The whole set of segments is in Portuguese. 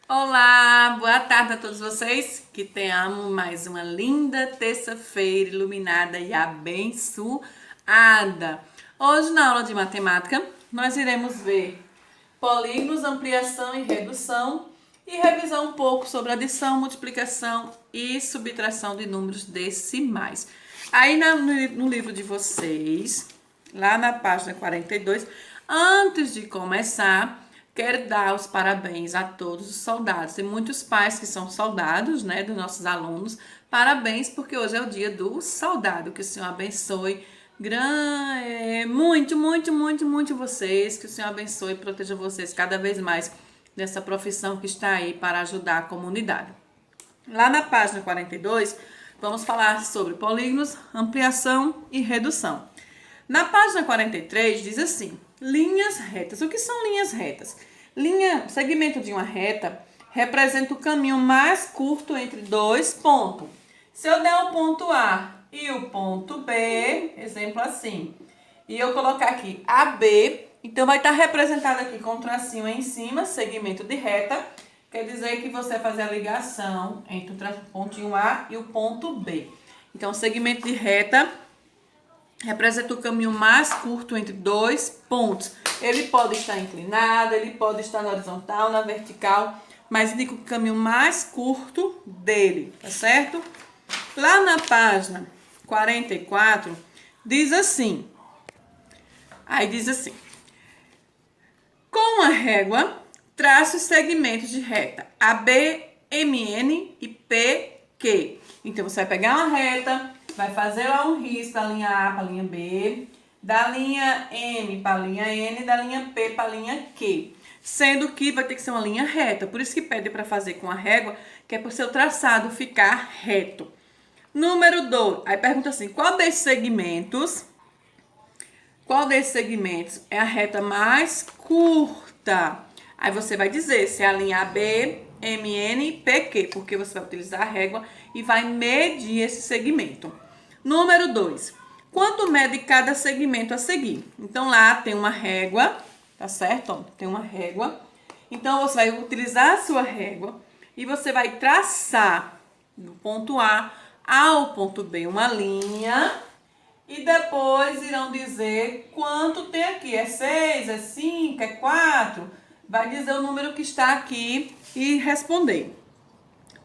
Olá, boa tarde a todos vocês. Que tenhamos mais uma linda terça-feira iluminada e abençoada. Hoje, na aula de matemática, nós iremos ver polígonos, ampliação e redução e revisar um pouco sobre adição, multiplicação e subtração de números decimais. Aí no livro de vocês, lá na página 42, antes de começar, quero dar os parabéns a todos os soldados. Tem muitos pais que são soldados, né, dos nossos alunos. Parabéns, porque hoje é o dia do soldado. Que o Senhor abençoe muito vocês. Que o Senhor abençoe e proteja vocês cada vez mais nessa profissão que está aí para ajudar a comunidade. Lá na página 42, vamos falar sobre polígonos, ampliação e redução. Na página 43 diz assim: linhas retas. O que são linhas retas? Segmento de uma reta representa o caminho mais curto entre dois pontos. Se eu der o ponto A e o ponto B, exemplo assim, e eu colocar aqui AB, então vai estar representado aqui com um tracinho em cima, segmento de reta, quer dizer que você vai fazer a ligação entre o pontinho A e o ponto B. Então, segmento de reta representa o caminho mais curto entre dois pontos. Ele pode estar inclinado, ele pode estar na horizontal, na vertical, mas indica o caminho mais curto dele, tá certo? Lá na página 44, diz assim. Aí diz assim: com a régua, traça os segmentos de reta AB, MN e PQ. Então, você vai pegar uma reta, vai fazer lá um risco da linha A para a linha B, da linha M para a linha N, da linha P para a linha Q. Sendo que vai ter que ser uma linha reta. Por isso que pede para fazer com a régua, que é para o seu traçado ficar reto. Número 2. Aí pergunta assim: qual desses segmentos é a reta mais curta? Aí você vai dizer se é a linha AB, MN e PQ, porque você vai utilizar a régua e vai medir esse segmento. Número 2. Quanto mede cada segmento a seguir? Então, lá tem uma régua, tá certo? Ó, tem uma régua. Então, você vai utilizar a sua régua e você vai traçar do ponto A ao ponto B uma linha. E depois irão dizer quanto tem aqui. É 6, é 5, é 4. Vai dizer o número que está aqui e responder.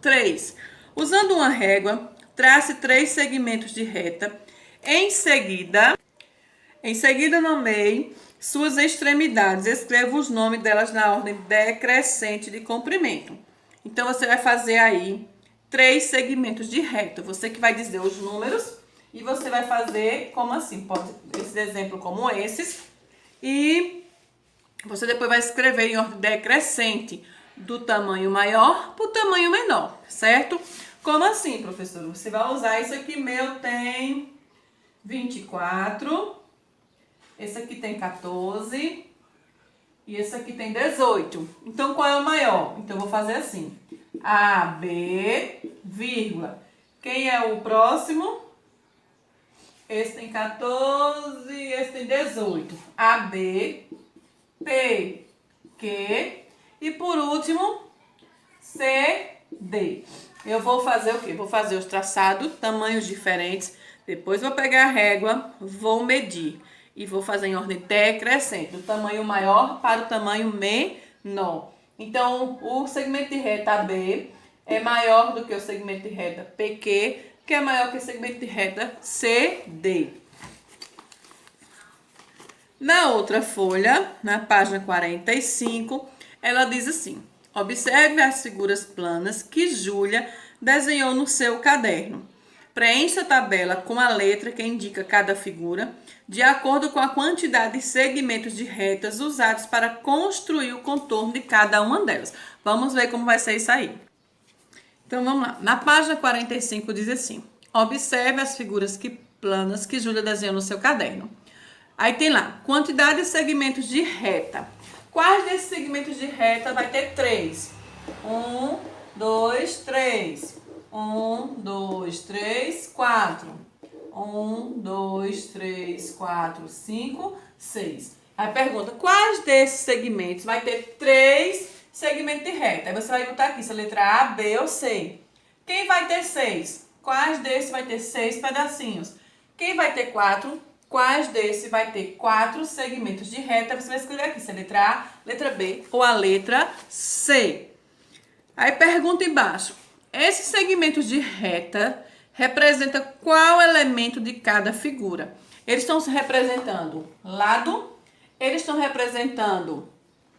3. Usando uma régua, trace 3 segmentos de reta. Em seguida, nomeie suas extremidades. Escreva os nomes delas na ordem decrescente de comprimento. Então, você vai fazer aí 3 segmentos de reta. Você que vai dizer os números e você vai fazer como assim? Pode esse exemplo como esses. E você depois vai escrever em ordem decrescente, do tamanho maior para o tamanho menor, certo? Como assim, professor? Você vai usar isso aqui, meu tem 24, esse aqui tem 14 e esse aqui tem 18. Então, qual é o maior? Então, eu vou fazer assim: A, B, vírgula. Quem é o próximo? Esse tem 14 e esse tem 18. A, B, P, Q e por último, C, D. Eu vou fazer o quê? Vou fazer os traçados, tamanhos diferentes. Depois vou pegar a régua, vou medir. E vou fazer em ordem decrescente, do tamanho maior para o tamanho menor. Então, o segmento de reta AB é maior do que o segmento de reta PQ, que é maior que o segmento de reta CD. Na outra folha, na página 45, ela diz assim: observe as figuras planas que Júlia desenhou no seu caderno. Preencha a tabela com a letra que indica cada figura, de acordo com a quantidade de segmentos de retas usados para construir o contorno de cada uma delas. Vamos ver como vai ser isso aí. Então, vamos lá. Na página 45 diz assim: observe as figuras planas que Júlia desenhou no seu caderno. Aí tem lá, quantidade de segmentos de reta. Quais desses segmentos de reta vai ter 3? 1, 2, 3. 1, 2, 3, 4. 1, 2, 3, 4, 5, 6. Aí pergunta, quais desses segmentos vai ter 3 segmento de reta. Aí você vai botar aqui se a letra A, B ou C. Quem vai ter 6? Quais desses vai ter 6 pedacinhos? Quem vai ter 4? Quais desses vai ter 4 segmentos de reta? Você vai escolher aqui se é a letra A, letra B ou a letra C. Aí pergunta embaixo. Esses segmentos de reta representam qual elemento de cada figura? Eles estão se representando lado, eles estão representando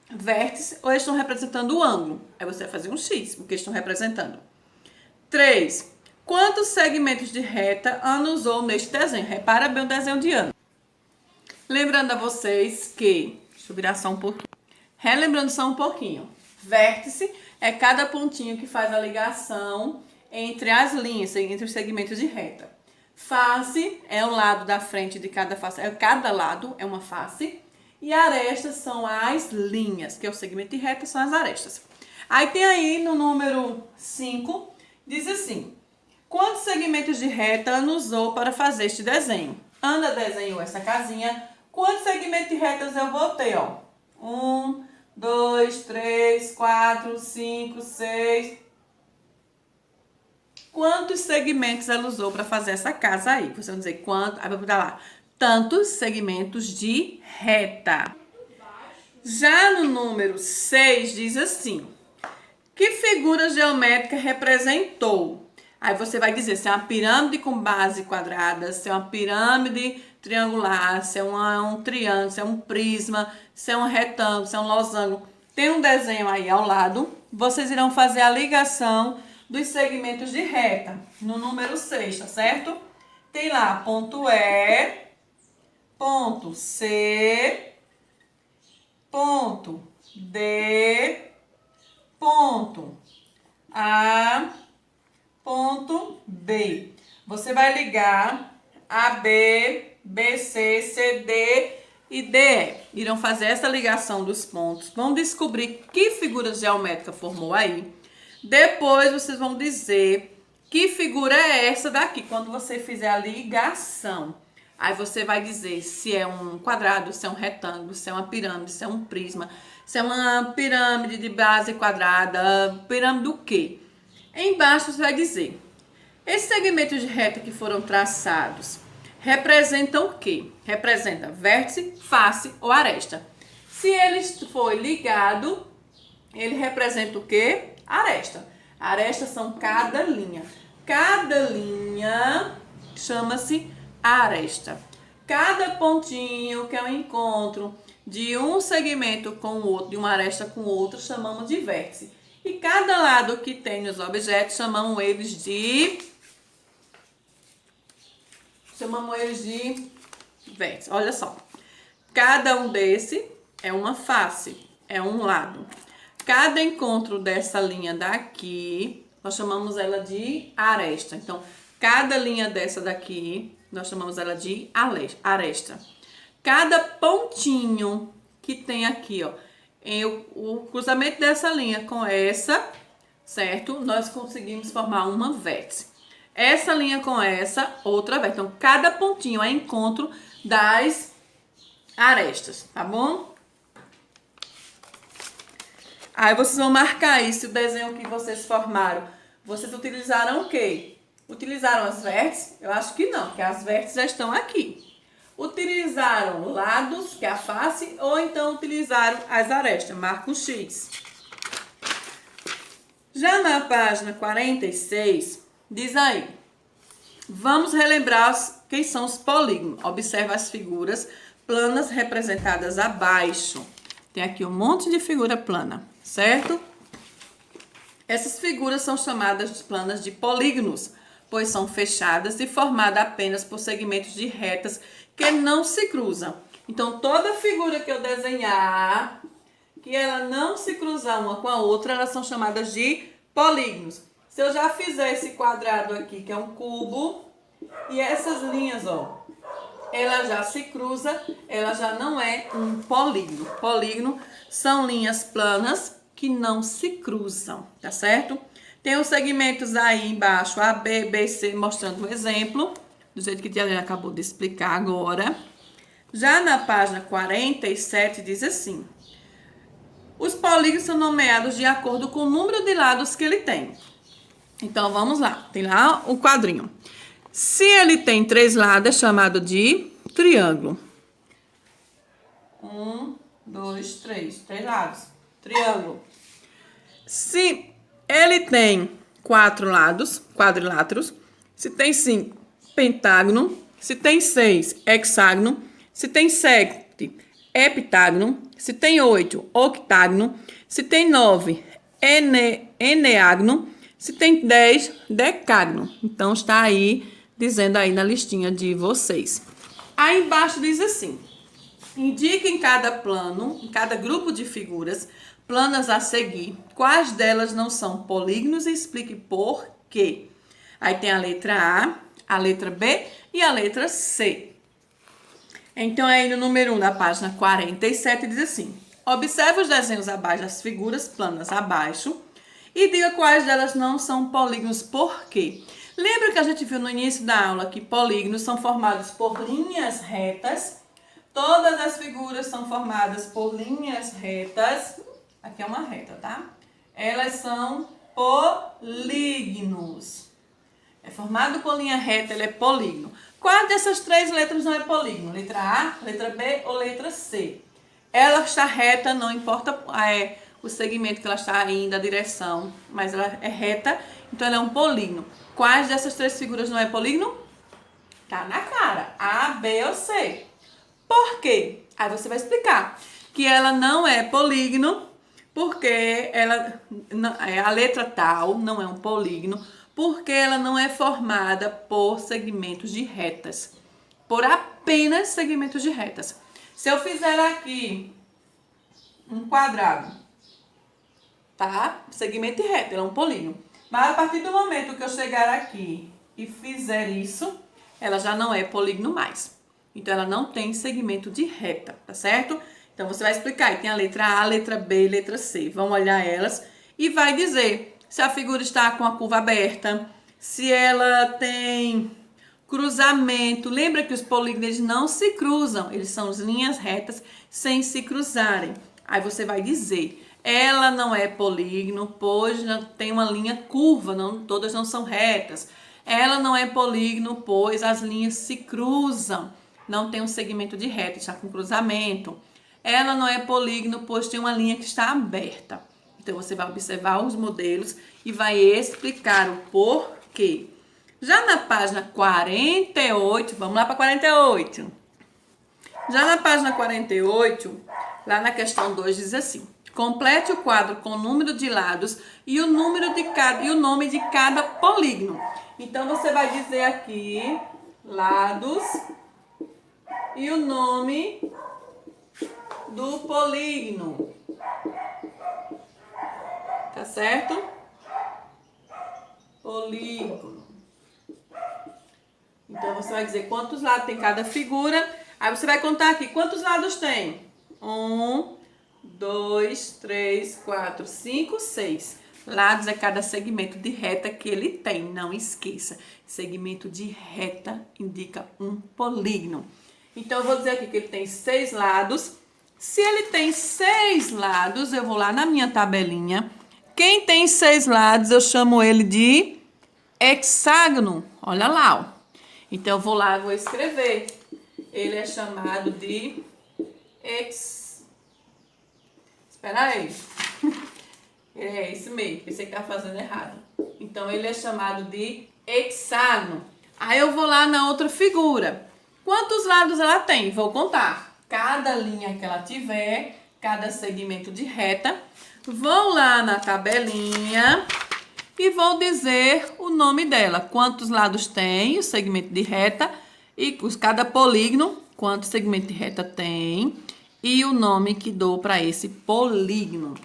vértice ou eles estão representando o ângulo? Aí você vai fazer um X, o que eles estão representando. 3. Quantos segmentos de reta Ana usou neste desenho? Repara bem o desenho de Ana. Lembrando a vocês que... Deixa eu virar só um pouquinho. Relembrando só um pouquinho. Vértice é cada pontinho que faz a ligação entre as linhas, entre os segmentos de reta. Face é o lado da frente de cada face. Cada lado é uma face. E arestas são as linhas, que é o segmento de reta, são as arestas. Aí tem aí no número 5, diz assim: quantos segmentos de reta Ana usou para fazer este desenho? Ana desenhou essa casinha. Quantos segmentos de retas eu vou ter? 1, 2, 3, 4, 5, 6. Quantos segmentos ela usou para fazer essa casa aí? Você vai dizer quanto? Aí vai botar lá. Tantos segmentos de reta. Já no número 6 diz assim: que figura geométrica representou? Aí você vai dizer se é uma pirâmide com base quadrada, se é uma pirâmide triangular, se é um triângulo, se é um prisma, se é um retângulo, se é um losango. Tem um desenho aí ao lado. Vocês irão fazer a ligação dos segmentos de reta no número 6, tá certo? Tem lá ponto E, ponto C, ponto D, ponto A, ponto B. Você vai ligar AB, BC, CD e DE. Irão fazer essa ligação dos pontos. Vão descobrir que figura geométrica formou aí. Depois vocês vão dizer que figura é essa daqui, quando você fizer a ligação. Aí você vai dizer se é um quadrado, se é um retângulo, se é uma pirâmide, se é um prisma, se é uma pirâmide de base quadrada, pirâmide do quê? Embaixo você vai dizer, esses segmentos de reta que foram traçados representam o quê? Representa vértice, face ou aresta. Se ele foi ligado, ele representa o quê? Aresta. Arestas são cada linha. Cada linha chama-se aresta. Cada pontinho que é o encontro de um segmento com o outro, de uma aresta com o outro, chamamos de vértice. E cada lado que tem nos objetos, chamamos eles de vértice. Olha só. Cada um desse é uma face, é um lado. Cada encontro dessa linha daqui, nós chamamos ela de aresta. Então, cada linha dessa daqui, nós chamamos ela de aresta. Cada pontinho que tem aqui, ó, o cruzamento dessa linha com essa, certo? Nós conseguimos formar uma vértice. Essa linha com essa, outra vértice. Então, cada pontinho é encontro das arestas, tá bom? Aí vocês vão marcar aí se o desenho que vocês formaram, vocês utilizaram o quê? Utilizaram as vértices? Eu acho que não, porque as vértices já estão aqui. Utilizaram lados, que é a face, ou então utilizaram as arestas, marca o X. Já na página 46, diz aí, vamos relembrar quem são os polígonos. Observa as figuras planas representadas abaixo. Tem aqui um monte de figura plana, certo? Essas figuras são chamadas de planas de polígonos, pois são fechadas e formadas apenas por segmentos de retas que não se cruzam. Então, toda figura que eu desenhar, que ela não se cruzar uma com a outra, elas são chamadas de polígonos. Se eu já fizer esse quadrado aqui, que é um cubo, e essas linhas, ó, ela já se cruza, ela já não é um polígono. Polígono são linhas planas que não se cruzam, tá certo? Tem os segmentos aí embaixo, A, B, B, C, mostrando um exemplo, do jeito que a tia Helena acabou de explicar agora. Já na página 47 diz assim, Os polígonos são nomeados de acordo com o número de lados que ele tem. Então, vamos lá. Tem lá o quadrinho. Se ele tem 3 lados, é chamado de triângulo. 1, 2, 3. 3 lados. Triângulo. Se ele tem 4 lados, quadriláteros. Se tem 5, pentágono. Se tem 6, hexágono. Se tem 7, heptágono. Se tem 8, octágono. Se tem 9, eneágono. Se tem 10, decágono. Então, está aí, dizendo aí na listinha de vocês. Aí embaixo diz assim: indique em cada plano, em cada grupo de figuras planas a seguir, quais delas não são polígonos e explique por quê. Aí tem a letra A letra B e a letra C. Então, aí no número 1 da página 47 diz assim: observe os desenhos abaixo das figuras planas abaixo e diga quais delas não são polígonos por quê. Lembra que a gente viu no início da aula que polígonos são formados por linhas retas? Todas as figuras são formadas por linhas retas. Aqui é uma reta, tá? Elas são polígonos. É formado por linha reta, ele é polígono. Qual dessas 3 letras não é polígono? Letra A, letra B ou letra C? Ela está reta, não importa o segmento que ela está indo, a direção, mas ela é reta, então ela é um polígono. Quais dessas 3 figuras não é polígono? Tá na cara. A, B ou C. Por quê? Aí você vai explicar que ela não é polígono, porque a letra tal não é um polígono, porque ela não é formada por segmentos de retas, por apenas segmentos de retas. Se eu fizer aqui um quadrado, tá? Segmento de reta, ela é um polígono. Mas a partir do momento que eu chegar aqui e fizer isso, ela já não é polígono mais. Então, ela não tem segmento de reta, tá certo? Então, você vai explicar. Aí tem a letra A, letra B e letra C. Vamos olhar elas e vai dizer se a figura está com a curva aberta, se ela tem cruzamento. Lembra que os polígonos não se cruzam, eles são as linhas retas sem se cruzarem. Aí você vai dizer, ela não é polígono, pois tem uma linha curva, todas não são retas. Ela não é polígono, pois as linhas se cruzam, não tem um segmento de reta, está com cruzamento. Ela não é polígono, pois tem uma linha que está aberta. Então, você vai observar os modelos e vai explicar o porquê. Já na página 48, vamos lá para 48. Já na página 48, lá na questão 2, diz assim: complete o quadro com o número de lados e o número de cada e o nome de cada polígono. Então, você vai dizer aqui lados e o nome do polígono. Tá certo? Polígono. Então, você vai dizer quantos lados tem cada figura. Aí, você vai contar aqui quantos lados tem. 1, 2, 3, 4, 5, 6. Lados é cada segmento de reta que ele tem. Não esqueça. Segmento de reta indica um polígono. Então, eu vou dizer aqui que ele tem 6 lados. Se ele tem 6 lados, eu vou lá na minha tabelinha. Quem tem 6 lados, eu chamo ele de hexágono. Olha lá, ó. Então, eu vou lá e vou escrever. Ele é chamado de Espera aí. É isso mesmo. Pensei que estava fazendo errado. Então, ele é chamado de hexágono. Aí, eu vou lá na outra figura. Quantos lados ela tem? Vou contar. Cada linha que ela tiver, cada segmento de reta. Vou lá na tabelinha e vou dizer o nome dela. Quantos lados tem o segmento de reta e cada polígono, quantos segmentos de reta tem e o nome que dou para esse polígono.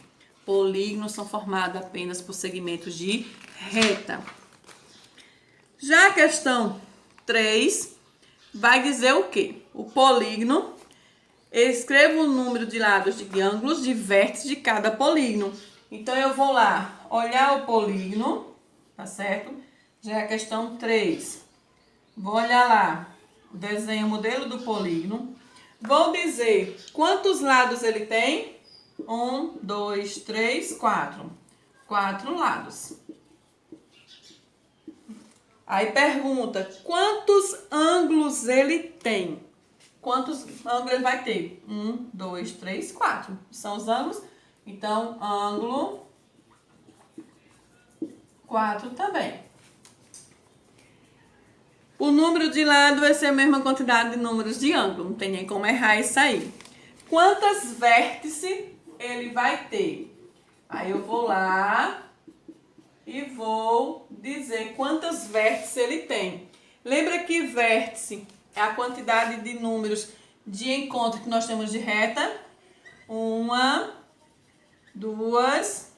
Polígonos são formados apenas por segmentos de reta. Já a questão 3 vai dizer o quê? O polígono. Escreva o número de lados de ângulos de vértices de cada polígono. Então, eu vou lá olhar o polígono, tá certo? Já é a questão 3. Vou olhar lá o desenho, o modelo do polígono. Vou dizer quantos lados ele tem. 1, 2, 3, 4. 4 lados. Aí pergunta, quantos ângulos ele tem? Quantos ângulos ele vai ter? 1, 2, 3, 4. São os ângulos. Então, ângulo 4 também. O número de lado vai ser a mesma quantidade de números de ângulo. Não tem nem como errar isso aí. Quantas vértices ele vai ter? Aí eu vou lá e vou dizer quantas vértices ele tem. Lembra que vértice é a quantidade de números de encontro que nós temos de reta? 1, 2,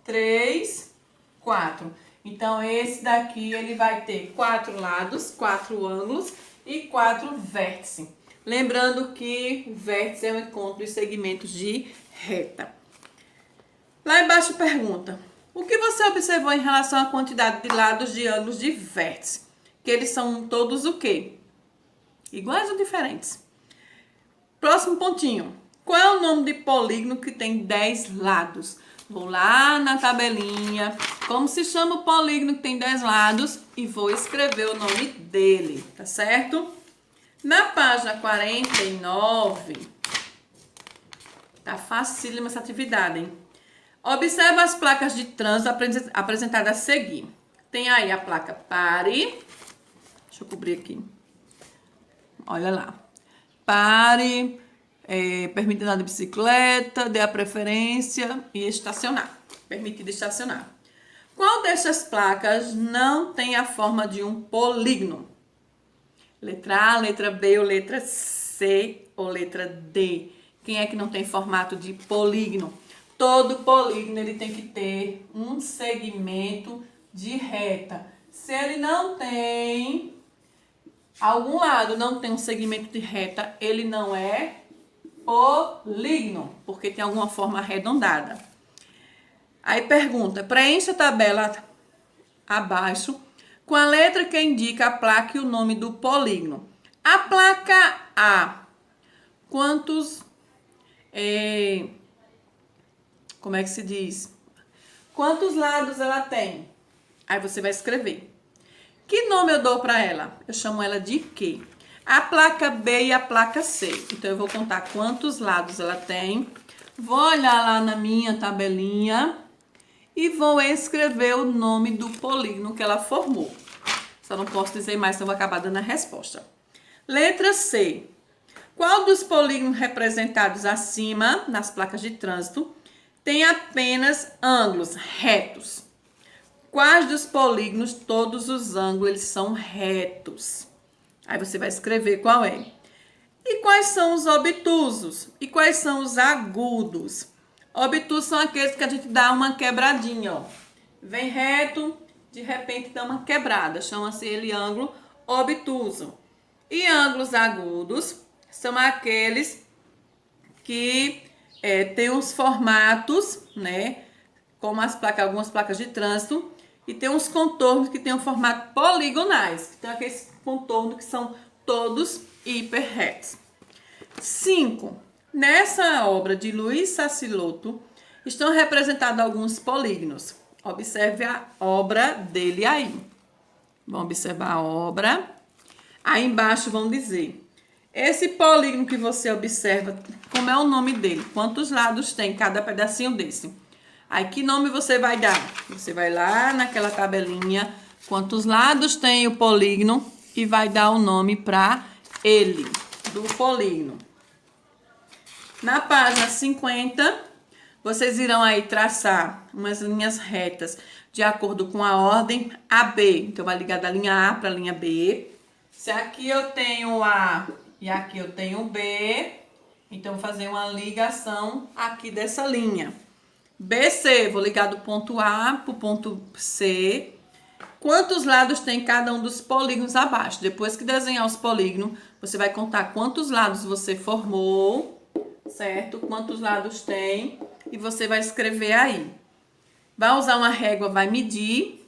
3, 4. Então, esse daqui ele vai ter 4 lados, 4 ângulos e 4 vértices. Lembrando que vértice é o encontro de segmentos de reta. Lá embaixo pergunta, o que você observou em relação à quantidade de lados de ângulos de vértice? Que eles são todos o quê? Iguais ou diferentes? Próximo pontinho. Qual é o nome de polígono que tem 10 lados? Vou lá na tabelinha, como se chama o polígono que tem 10 lados e vou escrever o nome dele, tá certo? Na página 49, tá facílima essa atividade, hein? Observa as placas de trânsito apresentadas a seguir. Tem aí a placa pare. Deixa eu cobrir aqui. Olha lá. Pare, permite andar de bicicleta, dê a preferência e estacionar. Permitido estacionar. Qual dessas placas não tem a forma de um polígono? Letra A, letra B ou letra C ou letra D? Quem é que não tem formato de polígono? Todo polígono ele tem que ter um segmento de reta. Se ele não tem, algum lado não tem um segmento de reta, ele não é polígono, porque tem alguma forma arredondada. Aí pergunta, preencha a tabela abaixo com a letra que indica a placa e o nome do polígono. A placa A, quantos... como é que se diz? Quantos lados ela tem? Aí você vai escrever. Que nome eu dou para ela? Eu chamo ela de quê? A placa B e a placa C. Então, eu vou contar quantos lados ela tem. Vou olhar lá na minha tabelinha e vou escrever o nome do polígono que ela formou. Só não posso dizer mais, senão eu vou acabar dando a resposta. Letra C. Qual dos polígonos representados acima, nas placas de trânsito, tem apenas ângulos retos? Quais dos polígonos, todos os ângulos, eles são retos? Aí você vai escrever qual é. E quais são os obtusos? E quais são os agudos? Obtusos são aqueles que a gente dá uma quebradinha, ó. Vem reto, de repente dá uma quebrada. Chama-se ele ângulo obtuso. E ângulos agudos são aqueles que tem os formatos, né? Como algumas placas de trânsito, e tem uns contornos que tem um formato poligonais. Então, aqueles contornos que são todos hiperretos. 5. Nessa obra de Luiz Sassilotto, estão representados alguns polígonos. Observe a obra dele aí. Vamos observar a obra. Aí embaixo vão dizer... Esse polígono que você observa, como é o nome dele? Quantos lados tem cada pedacinho desse? Aí, que nome você vai dar? Você vai lá naquela tabelinha, quantos lados tem o polígono e vai dar o nome para ele, do polígono. Na página 50, vocês irão aí traçar umas linhas retas de acordo com a ordem AB. Então, vai ligar da linha A para a linha B. Se aqui eu tenho A... E aqui eu tenho B, então vou fazer uma ligação aqui dessa linha. BC, vou ligar do ponto A para o ponto C. Quantos lados tem cada um dos polígonos abaixo? Depois que desenhar os polígonos, você vai contar quantos lados você formou, certo? Quantos lados tem e você vai escrever aí. Vai usar uma régua, vai medir.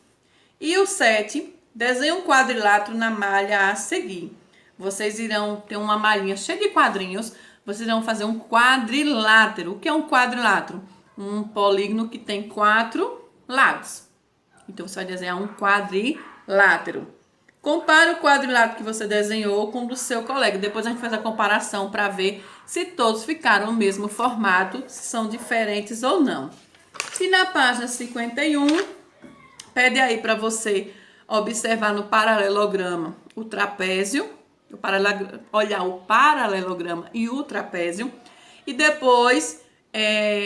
E o 7, desenha um quadrilátero na malha a seguir. Vocês irão ter uma malhinha cheia de quadrinhos. vocês vão fazer um quadrilátero. O que é um quadrilátero? Um polígono que tem 4 lados. Então, você vai desenhar um quadrilátero. Compare o quadrilátero que você desenhou com o do seu colega. Depois a gente faz a comparação para ver se todos ficaram no mesmo formato, se são diferentes ou não. E na página 51, pede aí para você observar no paralelograma o trapézio, olhar o paralelograma e o trapézio, e depois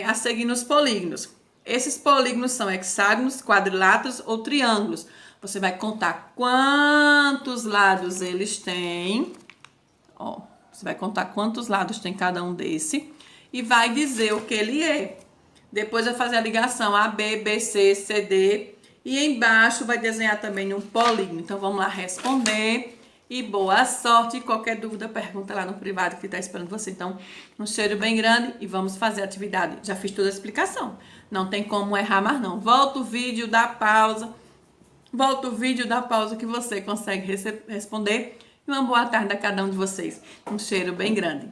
a seguir nos polígonos. Esses polígonos são hexágonos, quadriláteros ou triângulos. Você vai contar quantos lados eles têm. Ó, você vai contar quantos lados tem cada um desse e vai dizer o que ele é. Depois vai fazer a ligação A, B, B, C, C, D. E embaixo vai desenhar também um polígono. Então, vamos lá responder. E boa sorte. Qualquer dúvida, pergunta lá no privado que está esperando você. Então, um cheiro bem grande e vamos fazer a atividade. Já fiz toda a explicação. Não tem como errar mais não. Volta o vídeo, dá pausa. Volta o vídeo, dá pausa que você consegue responder. E uma boa tarde a cada um de vocês. Um cheiro bem grande.